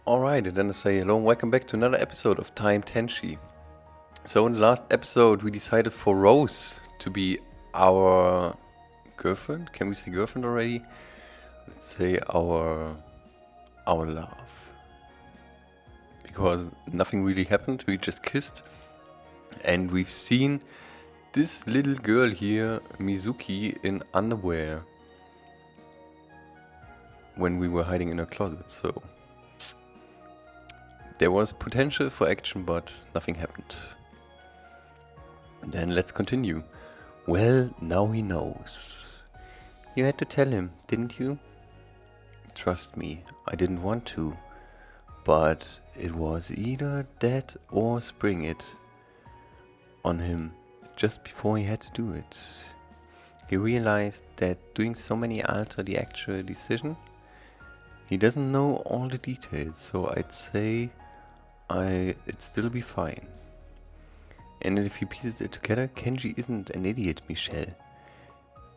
Alright, and then I say hello and welcome back to another episode of Time Tenshi. So in the last episode we decided for Rose to be our girlfriend. Can we say girlfriend already? Let's say our love. Because nothing really happened, we just kissed. And we've seen this little girl here, Mizuki, in underwear. When we were hiding in her closet, so there was potential for action, but nothing happened. Then let's continue. Well, now he knows. You had to tell him, didn't you? Trust me, I didn't want to. But it was either that or spring it on him just before he had to do it. He realized that doing so many alter the actual decision. He doesn't know all the details, so I'd say it'd still be fine. And if he pieces it together, Kenji isn't an idiot, Michelle.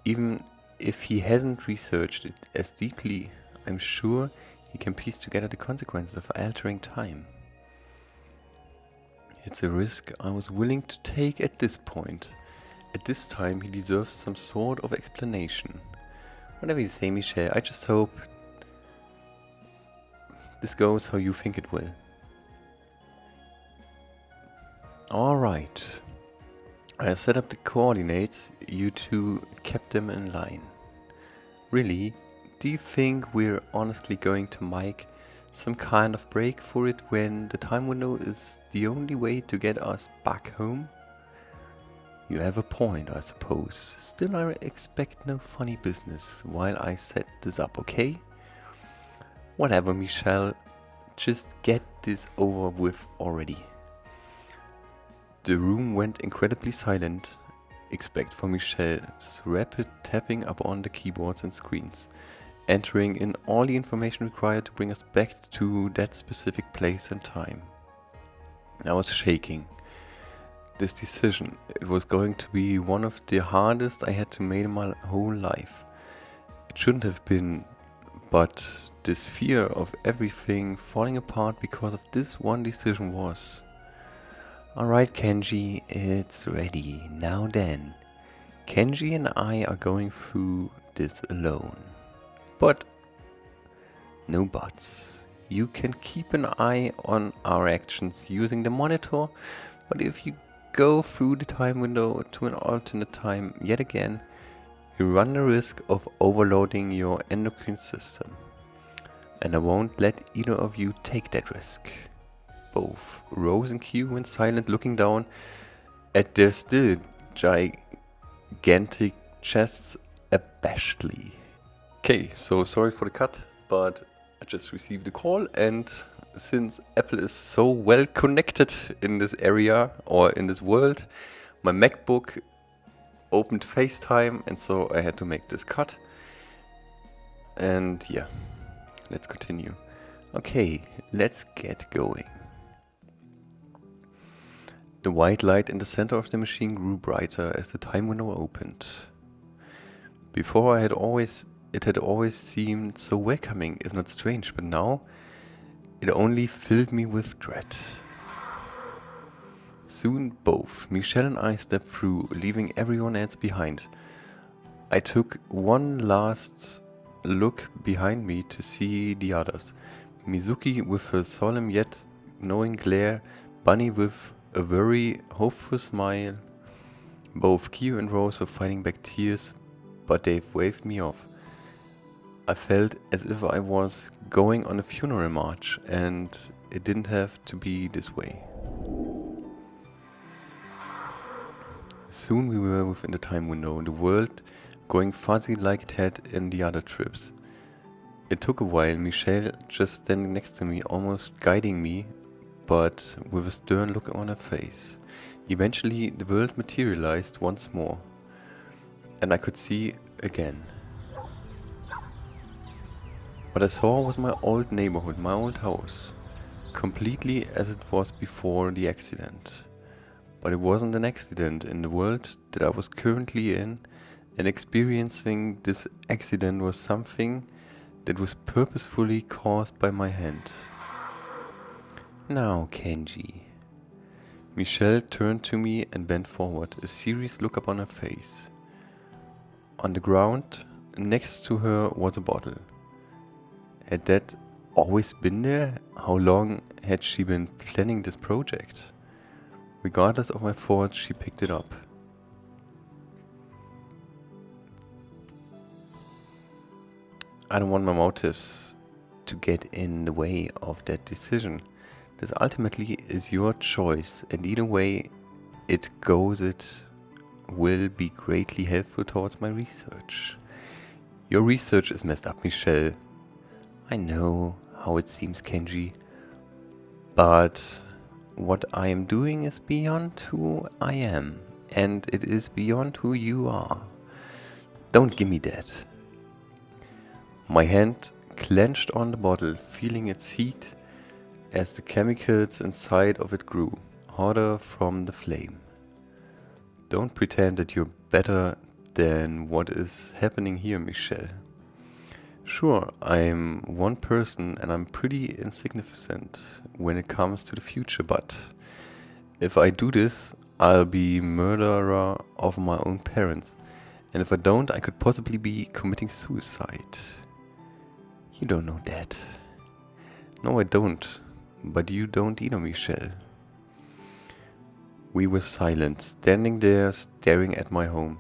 Even if he hasn't researched it as deeply, I'm sure he can piece together the consequences of altering time. It's a risk I was willing to take at this point. At this time, he deserves some sort of explanation. Whatever you say, Michelle, I just hope this goes how you think it will. Alright. I set up the coordinates, you two kept them in line. Really? Do you think we're honestly going to make some kind of break for it when the time window is the only way to get us back home? You have a point, I suppose. Still, I expect no funny business while I set this up, okay? Whatever, Michelle. Just get this over with already. The room went incredibly silent, except for Michelle's rapid tapping upon the keyboards and screens, entering in all the information required to bring us back to that specific place and time. I was shaking. This decision, it was going to be one of the hardest I had to make in my whole life. It shouldn't have been, but this fear of everything falling apart because of this one decision was. Alright, Kenji, it's ready. Now then, Kenji and I are going through this alone. But, no buts. You can keep an eye on our actions using the monitor, but if you go through the time window to an alternate time yet again, you run the risk of overloading your endocrine system. And I won't let either of you take that risk. Both Rose and Q went silent, looking down at their still gigantic chests abashedly. Okay, so sorry for the cut, but I just received a call, and since Apple is so well connected in this area or in this world, my MacBook opened FaceTime, and so I had to make this cut. And yeah, let's continue. Okay, let's get going. The white light in the center of the machine grew brighter as the time window opened. Before it had always seemed so welcoming, if not strange, but now it only filled me with dread. Soon both Michelle and I stepped through, leaving everyone else behind. I took one last look behind me to see the others. Mizuki with her solemn yet knowing glare, Bunny with a very hopeful smile. Both Kyo and Rose were fighting back tears, but they've waved me off. I felt as if I was going on a funeral march, and it didn't have to be this way. Soon we were within the time window, the world going fuzzy like it had in the other trips. It took a while, Michelle just standing next to me, almost guiding me, but with a stern look on her face. Eventually the world materialized once more, and I could see again. What I saw was my old neighborhood, my old house, completely as it was before the accident. But it wasn't an accident in the world that I was currently in, and experiencing this accident was something that was purposefully caused by my hand. Now, Kenji. Michelle turned to me and bent forward, a serious look upon her face. On the ground, next to her was a bottle. Had that always been there? How long had she been planning this project? Regardless of my thoughts, she picked it up. I don't want my motives to get in the way of that decision. This ultimately is your choice, and either way it goes, it will be greatly helpful towards my research. Your research is messed up, Michelle. I know how it seems, Kenji, but what I am doing is beyond who I am, and it is beyond who you are. Don't give me that. My hand clenched on the bottle, feeling its heat as the chemicals inside of it grew hotter from the flame. Don't pretend that you're better than what is happening here, Michelle. Sure, I'm one person and I'm pretty insignificant when it comes to the future, but if I do this, I'll be murderer of my own parents. And if I don't, I could possibly be committing suicide. You don't know that. No, I don't. But you don't either, Michelle. We were silent, standing there, staring at my home.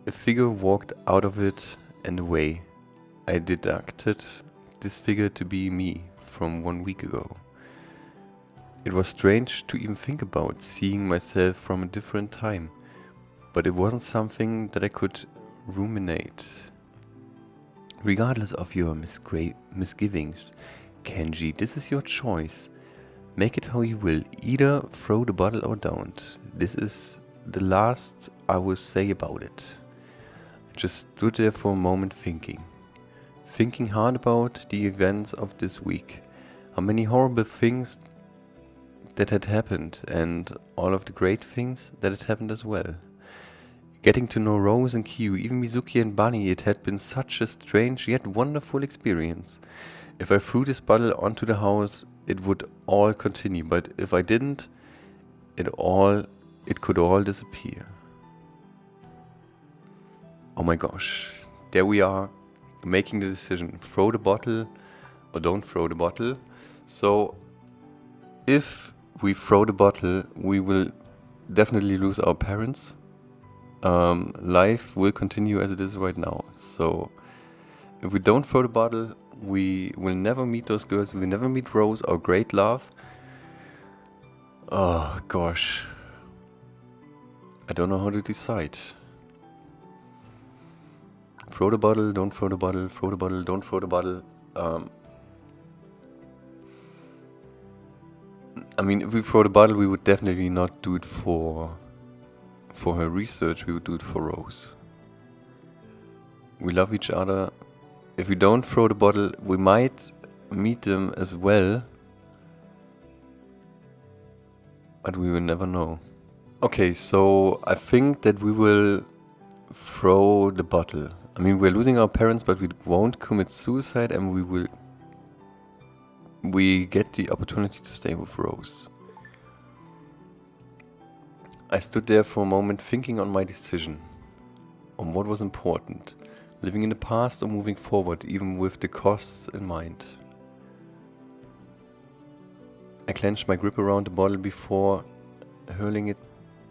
A figure walked out of it and away. I deducted this figure to be me from 1 week ago. It was strange to even think about seeing myself from a different time, but it wasn't something that I could ruminate. Regardless of your misgivings, Kenji, this is your choice. Make it how you will. Either throw the bottle or don't. This is the last I will say about it. I just stood there for a moment thinking hard about the events of this week. How many horrible things that had happened and all of the great things that had happened as well. Getting to know Rose and Kyu, even Mizuki and Bunny, it had been such a strange yet wonderful experience. If I threw this bottle onto the house, it would all continue, but if I didn't, it could all disappear. Oh my gosh, there we are, making the decision, throw the bottle or don't throw the bottle. So, if we throw the bottle, we will definitely lose our parents. Life will continue as it is right now. So, if we don't throw the bottle, we will never meet those girls. We will never meet Rose, our great love. Oh gosh. I don't know how to decide. Throw the bottle, don't throw the bottle, throw the bottle, don't throw the bottle. I mean, if we throw the bottle, we would definitely not do it for her research, we would do it for Rose. We love each other. If we don't throw the bottle, we might meet them as well, but we will never know. Okay, so I think that we will throw the bottle. I mean, we're losing our parents, but we won't commit suicide, and we get the opportunity to stay with Rose. I stood there for a moment thinking on my decision, on what was important, living in the past or moving forward, even with the costs in mind. I clenched my grip around the bottle before hurling it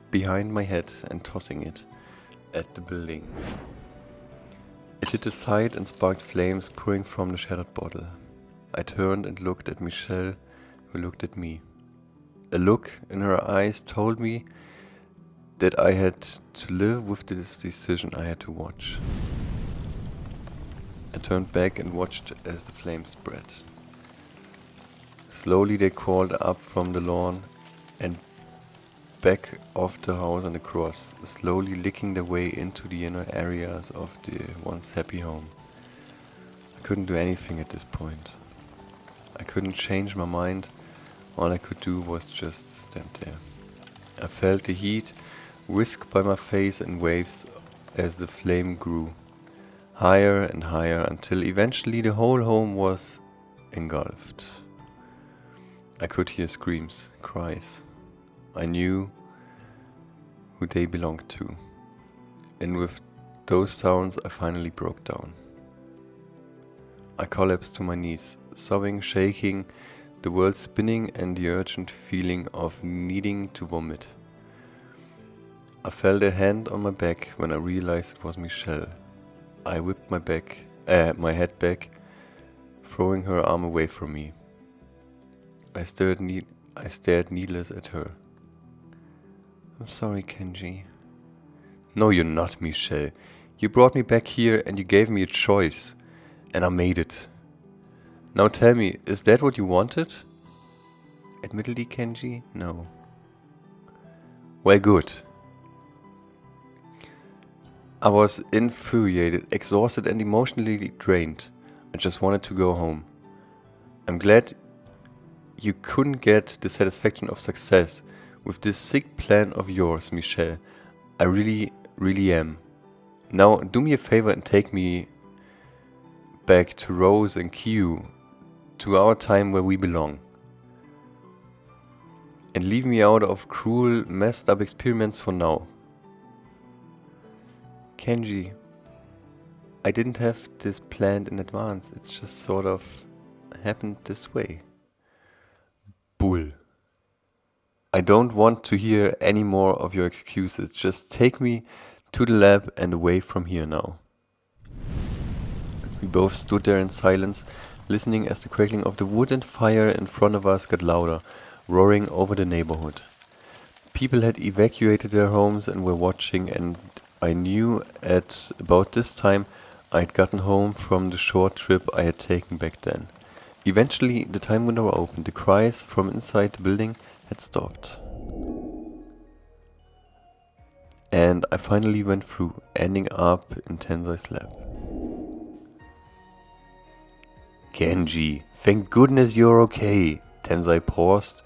behind my head and tossing it at the building. It hit the side and sparked flames pouring from the shattered bottle. I turned and looked at Michelle, who looked at me. A look in her eyes told me that I had to live with this decision I had to watch. I turned back and watched as the flames spread. Slowly they crawled up from the lawn and back of the house and across, slowly licking their way into the inner areas of the once happy home. I couldn't do anything at this point. I couldn't change my mind. All I could do was just stand there. I felt the heat whisk by my face in waves as the flame grew, higher and higher, until eventually the whole home was engulfed. I could hear screams, cries. I knew who they belonged to. And with those sounds, I finally broke down. I collapsed to my knees, sobbing, shaking, the world spinning and the urgent feeling of needing to vomit. I felt a hand on my back when I realized it was Michelle. I whipped my head back, throwing her arm away from me. I stared needless at her. I'm sorry, Kenji. No, you're not, Michelle. You brought me back here and you gave me a choice. And I made it. Now tell me, is that what you wanted? Admittedly, Kenji, no. Well, good. I was infuriated, exhausted and emotionally drained. I just wanted to go home. I'm glad you couldn't get the satisfaction of success with this sick plan of yours, Michelle. I really, really am. Now do me a favor and take me back to Rose and Q, to our time where we belong. And leave me out of cruel, messed up experiments for now. Kenji, I didn't have this planned in advance. It's just sort of happened this way. Bull. I don't want to hear any more of your excuses. Just take me to the lab and away from here now. We both stood there in silence, listening as the crackling of the wood and fire in front of us got louder, roaring over the neighborhood. People had evacuated their homes and were watching, and I knew at about this time I had gotten home from the short trip I had taken back then. Eventually the time window opened. The cries from inside the building had stopped. And I finally went through, ending up in Tensai's lab. Kenji, thank goodness you're okay. Tensai paused,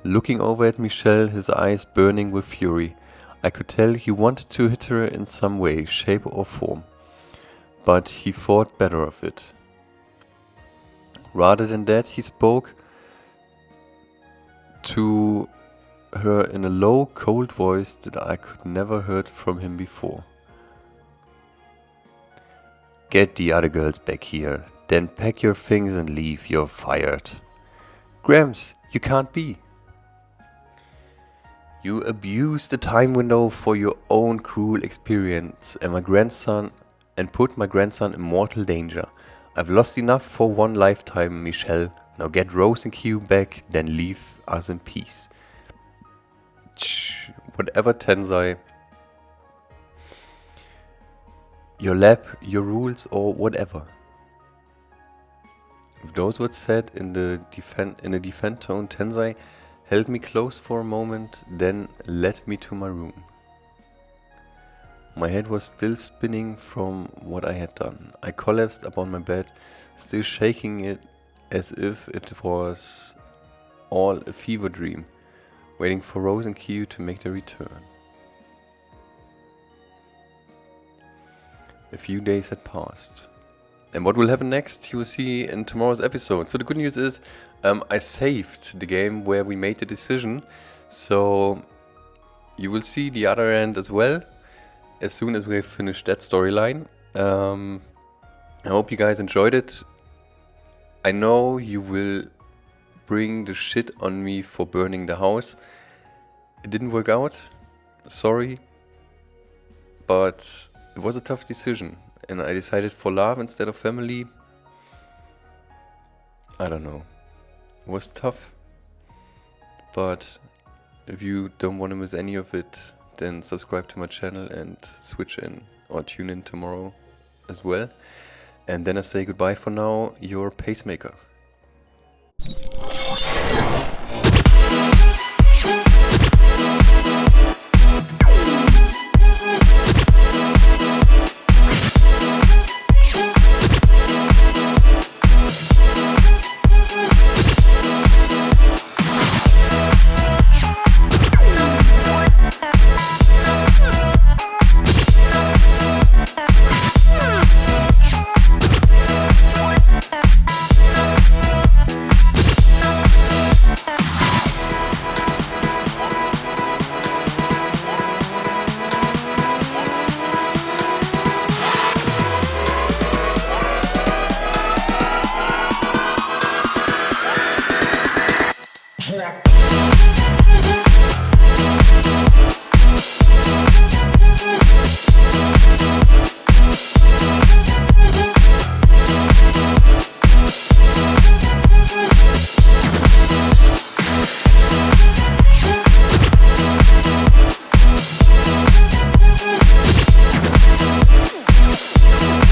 looking over at Michelle, his eyes burning with fury. I could tell he wanted to hit her in some way, shape or form, but he thought better of it. Rather than that, he spoke to her in a low, cold voice that I could never heard from him before. Get the other girls back here, then pack your things and leave. You're fired. Gramps, you can't be. You abused the time window for your own cruel experience and put my grandson in mortal danger. I've lost enough for one lifetime, Michelle. Now get Rose and Q back, then leave us in peace. Whatever, Tensai. Your lab, your rules, or whatever. With those words said in a defend tone, Tensai held me close for a moment, then led me to my room. My head was still spinning from what I had done. I collapsed upon my bed, still shaking it as if it was all a fever dream, waiting for Rose and Q to make their return. A few days had passed. And what will happen next, you will see in tomorrow's episode. So the good news is, I saved the game where we made the decision. So you will see the other end as well, as soon as we have finished that storyline. I hope you guys enjoyed it. I know you will bring the shit on me for burning the house. It didn't work out. Sorry. But it was a tough decision. And I decided for love instead of family. I don't know. It was tough. But if you don't want to miss any of it, then subscribe to my channel and switch in or tune in tomorrow as well. And then I say goodbye for now, your pacemaker. Drop.